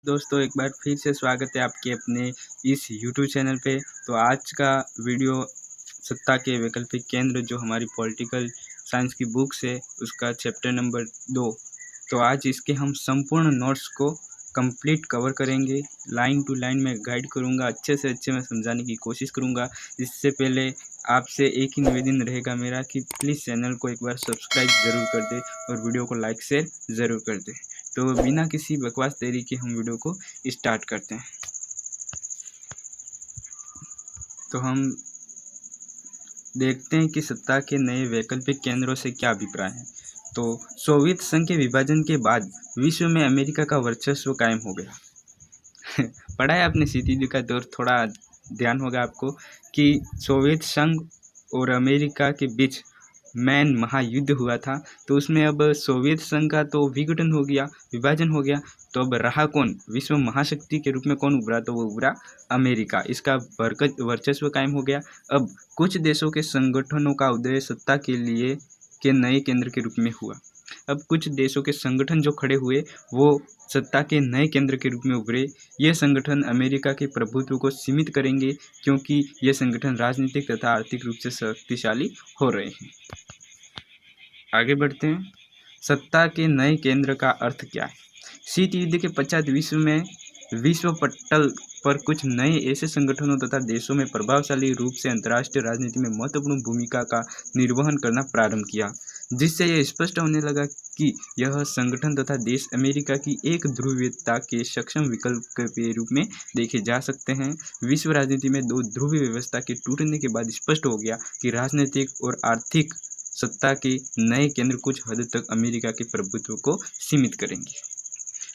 दोस्तों एक बार फिर से स्वागत है आपके अपने इस यूट्यूब चैनल पे। तो आज का वीडियो सत्ता के वैकल्पिक केंद्र जो हमारी पॉलिटिकल साइंस की बुक्स है उसका चैप्टर नंबर 2। तो आज इसके हम संपूर्ण नोट्स को कंप्लीट कवर करेंगे। लाइन टू लाइन में गाइड करूँगा, अच्छे से अच्छे मैं समझाने की कोशिश करूँगा। इससे पहले आपसे एक ही निवेदन रहेगा मेरा कि प्लीज़ चैनल को एक बार सब्सक्राइब ज़रूर कर दे और वीडियो को लाइक शेयर ज़रूर कर दे। तो बिना किसी बकवास देरी के हम वीडियो को स्टार्ट करते हैं। तो हम देखते हैं कि सत्ता के नए वैकल्पिक केंद्रों से क्या अभिप्राय है। तो सोवियत संघ के विभाजन के बाद विश्व में अमेरिका का वर्चस्व कायम हो गया। पढ़ा है आपने सीधी का दौर, थोड़ा ध्यान होगा आपको कि सोवियत संघ और अमेरिका के बीच मैन महायुद्ध हुआ था। तो उसमें अब सोवियत संघ का तो विघटन हो गया, विभाजन हो गया। तो अब रहा कौन? विश्व महाशक्ति के रूप में कौन उभरा? तो वो उभरा अमेरिका। इसका वर्चस्व कायम हो गया। अब कुछ देशों के संगठनों का उदय सत्ता के लिए के नए केंद्र के रूप में हुआ। अब कुछ देशों के संगठन जो खड़े हुए वो सत्ता के नए केंद्र के रूप में उभरे। ये संगठन अमेरिका के प्रभुत्व को सीमित करेंगे क्योंकि ये संगठन राजनीतिक तथा आर्थिक रूप से शक्तिशाली हो रहे हैं। आगे बढ़ते हैं। सत्ता के नए केंद्र का अर्थ क्या है? शीत युद्ध के पश्चात विश्व पटल पर कुछ नए ऐसे संगठनों तथा देशों में प्रभावशाली रूप से अंतर्राष्ट्रीय राजनीति में महत्वपूर्ण भूमिका का निर्वहन करना प्रारंभ किया, जिससे यह स्पष्ट होने लगा कि यह संगठन तथा देश अमेरिका की एक ध्रुवीयता के सक्षम विकल्प के रूप में देखे जा सकते हैं। विश्व राजनीति में दो ध्रुवीय व्यवस्था के टूटने के बाद स्पष्ट हो गया कि राजनीतिक और आर्थिक सत्ता के नए केंद्र कुछ हद तक अमेरिका के प्रभुत्व को सीमित करेंगे।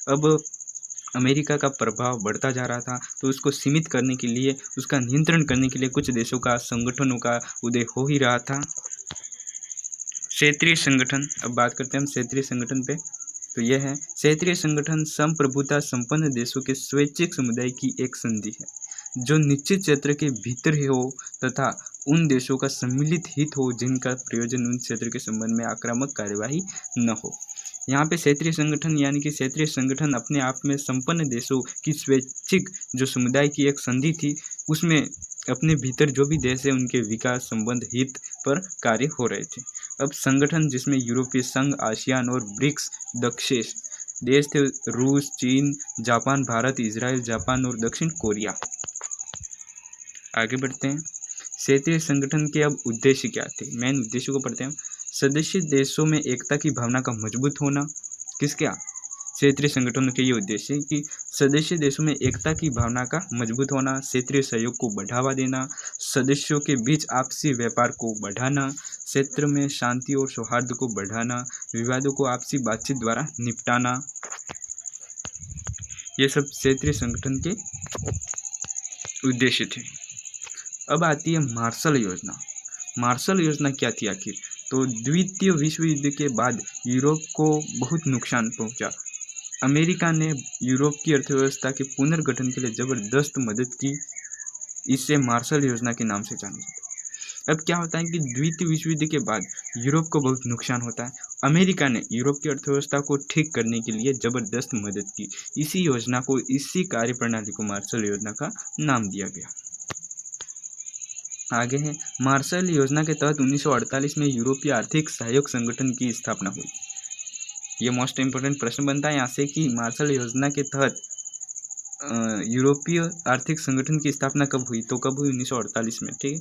अब अमेरिका का प्रभाव बढ़ता जा रहा था, तो उसको सीमित करने के लिए, उसका नियंत्रण करने के लिए कुछ देशों का संगठनों का उदय हो ही रहा था। क्षेत्रीय संगठन, अब बात करते हैं हम क्षेत्रीय संगठन पे। तो यह है क्षेत्रीय संगठन संप्रभुता संपन्न देशों के स्वैच्छिक समुदाय की एक संधि है जो निश्चित क्षेत्र के भीतर हो तथा उन देशों का सम्मिलित हित हो जिनका प्रयोजन उन क्षेत्र के संबंध में आक्रामक कार्यवाही न हो। यहाँ पे क्षेत्रीय संगठन यानी कि क्षेत्रीय संगठन अपने आप में संपन्न देशों की स्वैच्छिक जो समुदाय की एक संधि थी, उसमें अपने भीतर जो भी देश है उनके विकास संबंध हित पर कार्य हो रहे थे। अब संगठन जिसमें यूरोपीय संघ, आसियान और ब्रिक्स दक्षेश देश थे, रूस, चीन, जापान, भारत, इजराइल, जापान और दक्षिण कोरिया। आगे बढ़ते हैं। क्षेत्रीय संगठन के अब उद्देश्य क्या थे? मेन उद्देश्य को पढ़ते हैं। सदस्य देशों में एकता की भावना का मजबूत होना। किसका? क्षेत्रीय संगठनों के ये उद्देश्य कि सदस्य देशों में एकता की भावना का मजबूत होना, क्षेत्रीय सहयोग को बढ़ावा देना, सदस्यों के बीच आपसी व्यापार को बढ़ाना, क्षेत्र में शांति और सौहार्द को बढ़ाना, विवादों को आपसी बातचीत द्वारा निपटाना। ये सब क्षेत्रीय संगठन के उद्देश्य थे। अब आती है मार्शल योजना। मार्शल योजना क्या थी आखिर? तो द्वितीय विश्व युद्ध के बाद यूरोप को बहुत नुकसान पहुंचा। अमेरिका ने यूरोप की अर्थव्यवस्था के पुनर्गठन के लिए जबरदस्त मदद की। इसे मार्शल योजना के नाम से जाना जाता है। अब क्या होता है कि द्वितीय विश्व युद्ध के बाद यूरोप को बहुत नुकसान होता है। अमेरिका ने यूरोप की अर्थव्यवस्था को ठीक करने के लिए जबरदस्त मदद की। इसी योजना को, इसी कार्यप्रणाली को मार्शल योजना का नाम दिया गया। आगे है मार्शल योजना के तहत 1948 में यूरोपीय आर्थिक सहयोग संगठन की स्थापना हुई। ये मोस्ट इम्पोर्टेंट प्रश्न बनता है यहाँ से कि मार्शल योजना के तहत यूरोपीय आर्थिक संगठन की स्थापना कब हुई? तो कब हुई? 1948 में। ठीक है,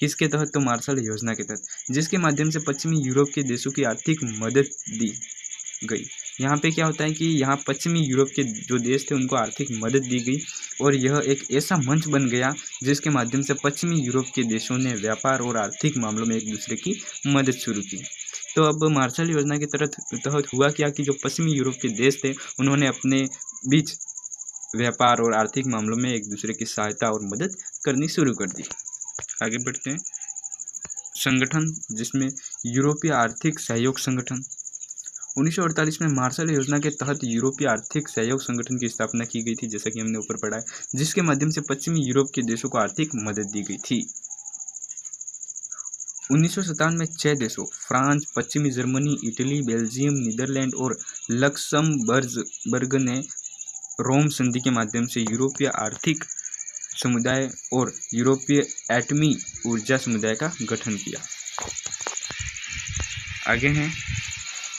किसके तहत? तो मार्शल योजना के तहत, जिसके माध्यम से पश्चिमी यूरोप के देशों की आर्थिक मदद दी गई। यहाँ पे क्या होता है कि यहाँ पश्चिमी यूरोप के जो देश थे उनको आर्थिक मदद दी गई और यह एक ऐसा मंच बन गया जिसके माध्यम से पश्चिमी यूरोप के देशों ने व्यापार और आर्थिक मामलों में एक दूसरे की मदद शुरू की। तो अब मार्शल योजना के तहत हुआ क्या कि जो पश्चिमी यूरोप के देश थे उन्होंने अपने बीच व्यापार और आर्थिक मामलों में एक दूसरे की सहायता और मदद करनी शुरू कर दी। आगे बढ़ते हैं। संगठन जिसमें यूरोपीय आर्थिक सहयोग संगठन, 1948 में मार्शल योजना के तहत यूरोपीय आर्थिक सहयोग संगठन की स्थापना की गई थी, जैसा कि हमने ऊपर पढ़ा है, जिसके माध्यम से पश्चिमी यूरोप के देशों को आर्थिक मदद दी गई थी। 1957 में 6 देशों फ्रांस, पश्चिमी जर्मनी, इटली, बेल्जियम, नीदरलैंड और लक्समबर्ग ने रोम संधि के माध्यम से यूरोपीय आर्थिक समुदाय और यूरोपीय एटमी ऊर्जा समुदाय का गठन किया। आगे हैं,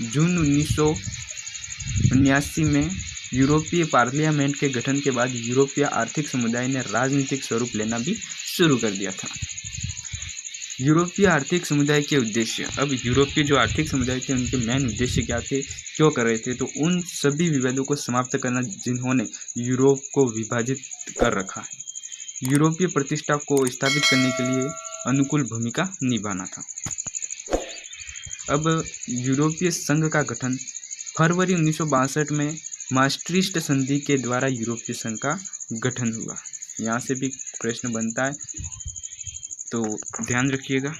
जून 1979 में यूरोपीय पार्लियामेंट के गठन के बाद यूरोपीय आर्थिक समुदाय ने राजनीतिक स्वरूप लेना भी शुरू कर दिया था। यूरोपीय आर्थिक समुदाय के उद्देश्य, अब यूरोपीय जो आर्थिक समुदाय थे उनके मेन उद्देश्य क्या थे, क्यों कर रहे थे, तो उन सभी विवादों को समाप्त करना जिन्होंने यूरोप को विभाजित कर रखा है, यूरोपीय प्रतिष्ठा को स्थापित करने के लिए अनुकूल भूमिका निभाना था। अब यूरोपीय संघ का गठन फरवरी 1962 में maastricht संधि के द्वारा यूरोपीय संघ का गठन हुआ। यहाँ से भी प्रश्न बनता है, तो ध्यान रखिएगा।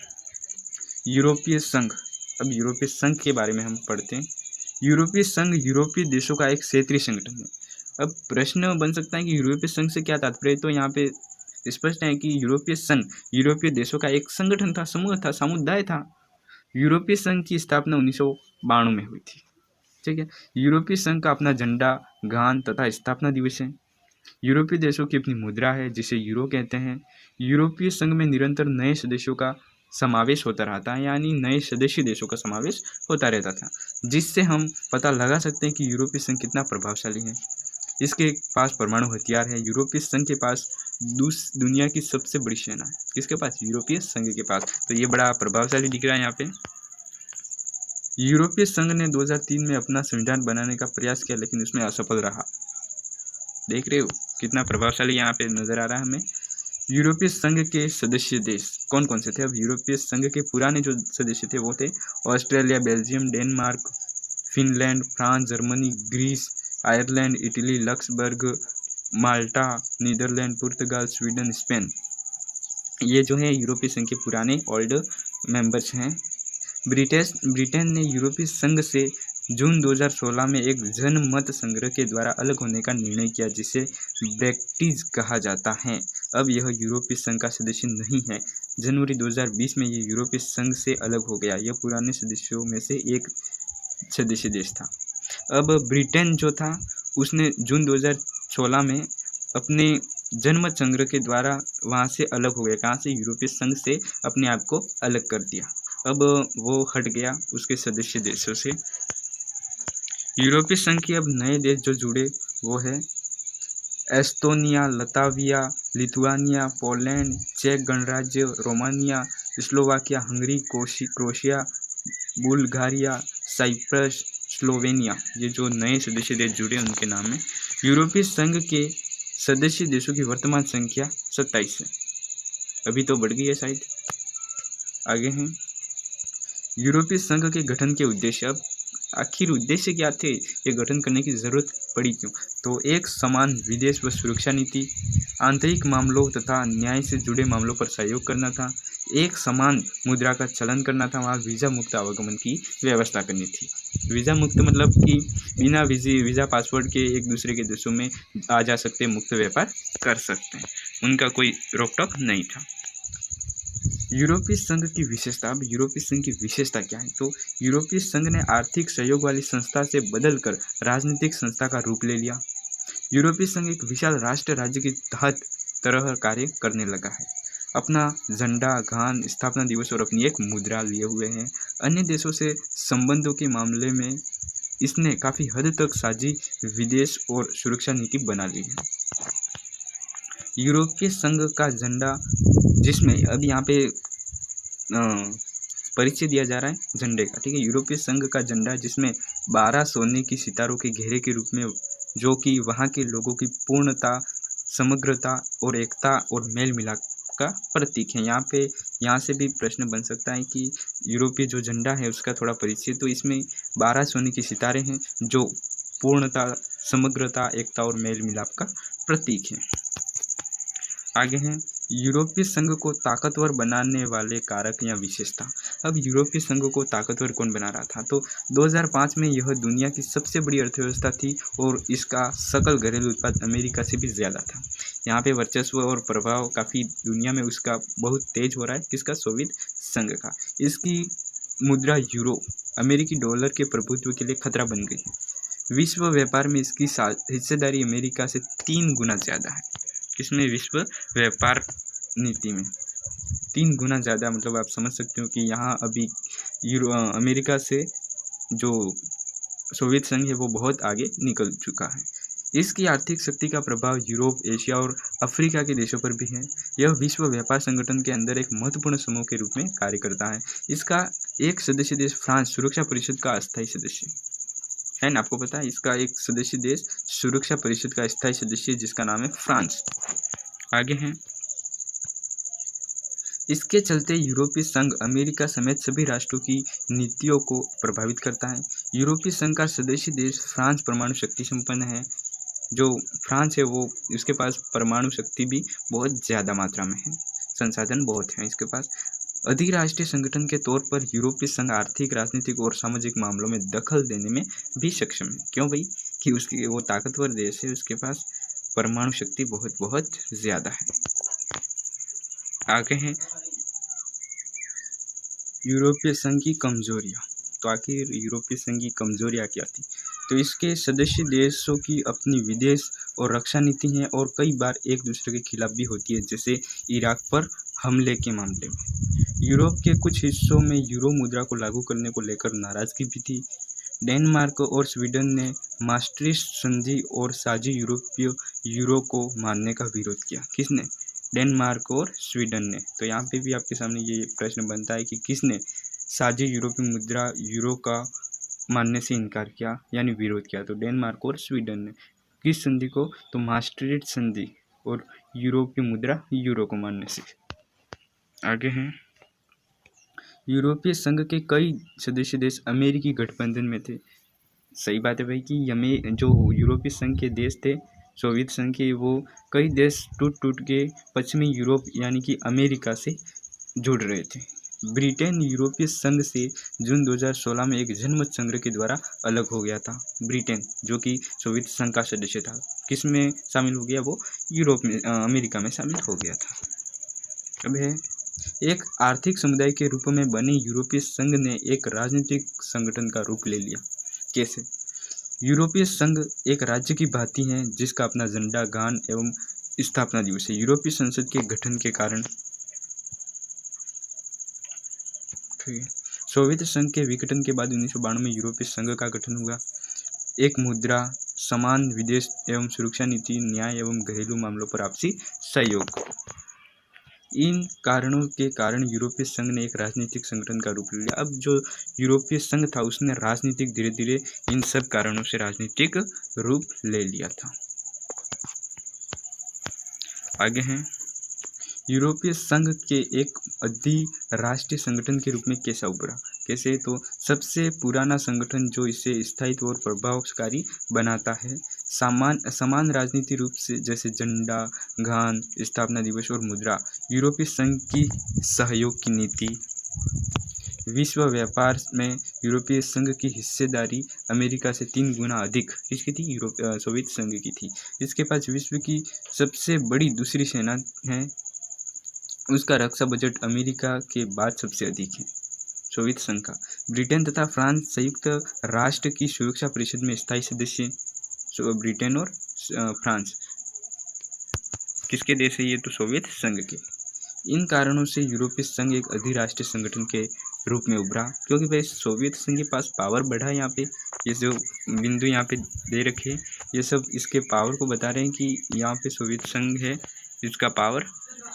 यूरोपीय संघ, अब यूरोपीय संघ के बारे में हम पढ़ते हैं। यूरोपीय संघ यूरोपीय देशों का एक क्षेत्रीय संगठन है। अब प्रश्न बन सकता है कि यूरोपीय संघ से क्या तात्पर्य, तो यहाँ पे स्पष्ट है कि यूरोपीय संघ यूरोपीय देशों का एक संगठन था, समूह था, समुदाय था। यूरोपीय संघ की स्थापना 1992 में हुई थी। ठीक है। यूरोपीय संघ का अपना झंडा, गान तथा स्थापना दिवस है। यूरोपीय देशों की अपनी मुद्रा है जिसे यूरो कहते हैं। यूरोपीय संघ में निरंतर नए सदस्यों का समावेश होता रहता है, यानी नए सदस्य देशों का समावेश होता रहता था, जिससे हम पता लगा सकते हैं कि यूरोपीय संघ कितना प्रभावशाली है। इसके पास परमाणु हथियार है। यूरोपीय संघ के पास दुनिया की सबसे बड़ी सेना है। किसके पास? यूरोपीय संघ के पास। तो ये बड़ा प्रभावशाली दिख रहा है यहाँ पे। यूरोपीय संघ ने 2003 में अपना संविधान बनाने का प्रयास किया, लेकिन उसमें असफल रहा। देख रहे हो कितना प्रभावशाली यहाँ पे नजर आ रहा है हमें। यूरोपीय संघ के सदस्य देश कौन कौन से थे? अब यूरोपीय संघ के पुराने जो सदस्य थे वो थे Australia, Belgium, Denmark, Finland, France, Germany, Greece, Ireland, Italy, Luxembourg, Malta, Netherland, Portugal, Sweden, Spain. ये जो है यूरोपीय संघ के पुराने ओल्ड मेंबर्स हैं। ब्रिटेन ने यूरोपीय संघ से जून 2016 में एक जनमत संग्रह के द्वारा अलग होने का निर्णय किया, जिसे ब्रेक्सिट कहा जाता है। अब यह यूरोपीय संघ का सदस्य नहीं है। जनवरी 2020 में यह यूरोपीय संघ से अलग हो गया। यह पुराने सदस्यों में से एक सदस्य देश था। अब ब्रिटेन जो था उसने जून 2016 में अपने जनमत संग्रह के द्वारा वहाँ से अलग हो गया। कहाँ से? यूरोपीय संघ से अपने आप को अलग कर दिया। अब वो हट गया उसके सदस्य देशों से। यूरोपीय संघ के अब नए देश जो जुड़े वो है एस्टोनिया, लताविया, लिथुआनिया, पोलैंड, चेक गणराज्य, Romania, Slovakia, Hungary, Croatia, Bulgaria, Cyprus, Slovenia. ये जो नए सदस्य देश जुड़े उनके नाम है। यूरोपीय संघ के सदस्य देशों की वर्तमान संख्या 27 है। अभी तो बढ़ गई है शायद। आगे हैं यूरोपीय संघ के गठन के उद्देश्य। अब आखिर उद्देश्य क्या थे, ये गठन करने की जरूरत पड़ी क्यों? तो एक समान विदेश व सुरक्षा नीति, आंतरिक मामलों तथा न्याय से जुड़े मामलों पर सहयोग करना था, एक समान मुद्रा का चलन करना था, वहाँ वीज़ा मुक्त आवागमन की व्यवस्था करनी थी। वीज़ा मुक्त मतलब कि बिना वीज़ा पासपोर्ट के एक दूसरे के देशों में आ जा सकते, मुक्त व्यापार कर सकते हैं, उनका कोई रोक टोक नहीं था। यूरोपीय संघ की विशेषता। अब यूरोपीय संघ की विशेषता क्या है? तो यूरोपीय संघ ने आर्थिक सहयोग वाली संस्था से बदलकर राजनीतिक संस्था का रूप ले लिया। यूरोपीय संघ एक विशाल राष्ट्र राज्य की तरह कार्य करने लगा है। अपना झंडा, गान, स्थापना दिवस और अपनी एक मुद्रा लिए हुए हैं। अन्य देशों से संबंधों के मामले में इसने काफ़ी हद तक साझी विदेश और सुरक्षा नीति बना ली है। यूरोपीय संघ का झंडा, जिसमें अब यहाँ पे परिचय दिया जा रहा है झंडे का, ठीक है। यूरोपीय संघ का झंडा जिसमें 12 सोने की सितारों के घेरे के रूप में, जो कि वहाँ के लोगों की पूर्णता, समग्रता और एकता और मेल मिलाप का प्रतीक है। यहाँ से भी प्रश्न बन सकता है कि यूरोपीय जो झंडा है उसका थोड़ा परिचय। तो इसमें 12 सोने की सितारे हैं जो पूर्णता, समग्रता, एकता और मेल मिलाप का प्रतीक है। आगे हैं यूरोपीय संघ को ताकतवर बनाने वाले कारक या विशेषता। अब यूरोपीय संघ को ताकतवर कौन बना रहा था? तो 2005 में यह दुनिया की सबसे बड़ी अर्थव्यवस्था थी और इसका सकल घरेलू उत्पाद अमेरिका से भी ज़्यादा था। यहाँ पे वर्चस्व और प्रभाव काफ़ी दुनिया में उसका बहुत तेज हो रहा है। किसका? सोवियत संघ का। इसकी मुद्रा यूरो अमेरिकी डॉलर के प्रभुत्व के लिए खतरा बन गई है। विश्व व्यापार में इसकी हिस्सेदारी अमेरिका से 3 गुना ज़्यादा है। किसमें? विश्व व्यापार नीति में 3 गुना ज़्यादा। मतलब आप समझ सकते हो कि यहाँ अभी अमेरिका से जो सोवियत संघ है वो बहुत आगे निकल चुका है। इसकी आर्थिक शक्ति का प्रभाव यूरोप, एशिया और अफ्रीका के देशों पर भी है। यह विश्व व्यापार संगठन के अंदर एक महत्वपूर्ण समूह के रूप में कार्य करता है। इसका एक सदस्य देश फ्रांस सुरक्षा परिषद का अस्थायी सदस्य है ना, आपको पता है इसका एक सदस्य देश सुरक्षा परिषद का अस्थायी सदस्य जिसका नाम है फ्रांस। आगे हैं, इसके चलते यूरोपीय संघ अमेरिका समेत सभी राष्ट्रों की नीतियों को प्रभावित करता है। यूरोपीय संघ का सदस्य देश फ्रांस परमाणु शक्ति संपन्न है। जो फ्रांस है वो उसके पास परमाणु शक्ति भी बहुत ज़्यादा मात्रा में है, संसाधन बहुत हैं इसके पास। अधिराष्ट्रीय संगठन के तौर पर यूरोपीय संघ आर्थिक, राजनीतिक और सामाजिक मामलों में दखल देने में भी सक्षम है। क्यों भाई? कि उसकी वो ताकतवर देश है, उसके पास परमाणु शक्ति बहुत बहुत ज़्यादा है। आगे हैं यूरोपीय संघ की कमजोरियाँ। तो आखिर यूरोपीय संघ की कमजोरियाँ क्या थी? तो इसके सदस्य देशों की अपनी विदेश और रक्षा नीति है और कई बार एक दूसरे के खिलाफ भी होती है, जैसे इराक पर हमले के मामले में। यूरोप के कुछ हिस्सों में यूरो मुद्रा को लागू करने को लेकर नाराजगी भी थी। डेनमार्क और स्वीडन ने maastricht संधि और साझी यूरोपीय यूरो को मानने का विरोध किया। किसने? डेनमार्क और स्वीडन ने। तो यहाँ पे भी आपके सामने ये प्रश्न बनता है कि किसने साझी यूरोपीय मुद्रा यूरो का मानने से इनकार किया यानी विरोध किया? तो डेनमार्क और स्वीडन ने। किस संधि को? तो maastricht संधि और यूरोपीय मुद्रा यूरो को मानने से। आगे हैं, यूरोपीय संघ के कई सदस्य देश अमेरिकी गठबंधन में थे। सही बात है भाई कि जो यूरोपीय संघ के देश थे सोवियत संघ के, वो कई देश टूट के पश्चिमी यूरोप यानी कि अमेरिका से जुड़ रहे थे। ब्रिटेन यूरोपीय संघ से जून 2016 में एक जनमत संग्रह के द्वारा अलग हो गया था। ब्रिटेन जो कि सोवियत संघ का सदस्य था, किस में शामिल हो गया? वो यूरोप में अमेरिका में शामिल हो गया था। अब है, एक आर्थिक समुदाय के रूप में बने यूरोपीय संघ ने एक राजनीतिक संगठन का रूप ले लिया। कैसे? यूरोपीय संघ एक राज्य की भांति है जिसका अपना झंडा, गान एवं स्थापना दिवस है। यूरोपीय संसद के गठन के कारण सोवियत संघ के विघटन के बाद 1992 में यूरोपीय संघ का गठन हुआ। एक मुद्रा, समान विदेश एवं सुरक्षा नीति, न्याय एवं घरेलू मामलों पर आपसी सहयोग। इन कारणों के कारण यूरोपीय संघ ने एक राजनीतिक संगठन का रूप ले लिया। अब जो यूरोपीय संघ था उसने राजनीतिक धीरे धीरे इन सब कारणों से राजनीतिक रूप ले लिया था। आगे हैं, यूरोपीय संघ के एक अधिराष्ट्रीय संगठन के रूप में कैसा उभरा? कैसे? तो सबसे पुराना संगठन जो इसे स्थायित्व और प्रभावकारी बनाता है। समान राजनीति रूप से जैसे झंडा, गान, स्थापना दिवस और मुद्रा। यूरोपीय संघ की सहयोग की नीति। विश्व व्यापार में यूरोपीय संघ की हिस्सेदारी अमेरिका से 3 गुना अधिक किसकी थी? सोवियत संघ की थी। इसके पास विश्व की सबसे बड़ी दूसरी सेना है। उसका रक्षा बजट अमेरिका के बाद सबसे अधिक है सोवियत संघ का। ब्रिटेन तथा फ्रांस संयुक्त राष्ट्र की सुरक्षा परिषद में स्थायी सदस्य। ब्रिटेन और फ्रांस किसके देश है? ये तो सोवियत संघ के। इन कारणों से यूरोपीय संघ एक अधिराष्ट्रीय संगठन के रूप में उभरा, क्योंकि भाई सोवियत संघ के पास पावर बढ़ा। यहाँ पे ये जो बिंदु यहाँ पे दे रखे ये सब इसके पावर को बता रहे हैं कि यहाँ पे सोवियत संघ है, इसका पावर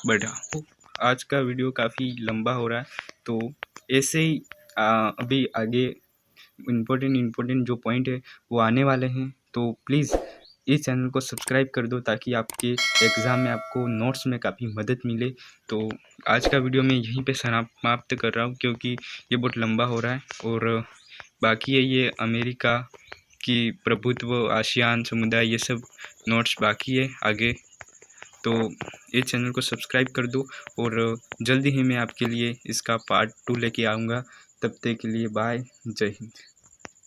बढ़ा। तो आज का वीडियो काफ़ी लंबा हो रहा है, तो ऐसे ही अभी आगे इम्पोर्टेंट जो पॉइंट है वो आने वाले हैं। तो प्लीज़ इस चैनल को सब्सक्राइब कर दो ताकि आपके एग्ज़ाम में आपको नोट्स में काफ़ी मदद मिले। तो आज का वीडियो मैं यहीं पे समाप्त कर रहा हूँ क्योंकि ये बहुत लंबा हो रहा है। और बाकी है ये अमेरिका की प्रभुत्व, आसियान समुदाय, ये सब नोट्स बाकी है आगे। तो इस चैनल को सब्सक्राइब कर दो और जल्दी ही मैं आपके लिए इसका पार्ट 2 लेके आऊँगा। तब तक के लिए बाय, जय हिंद।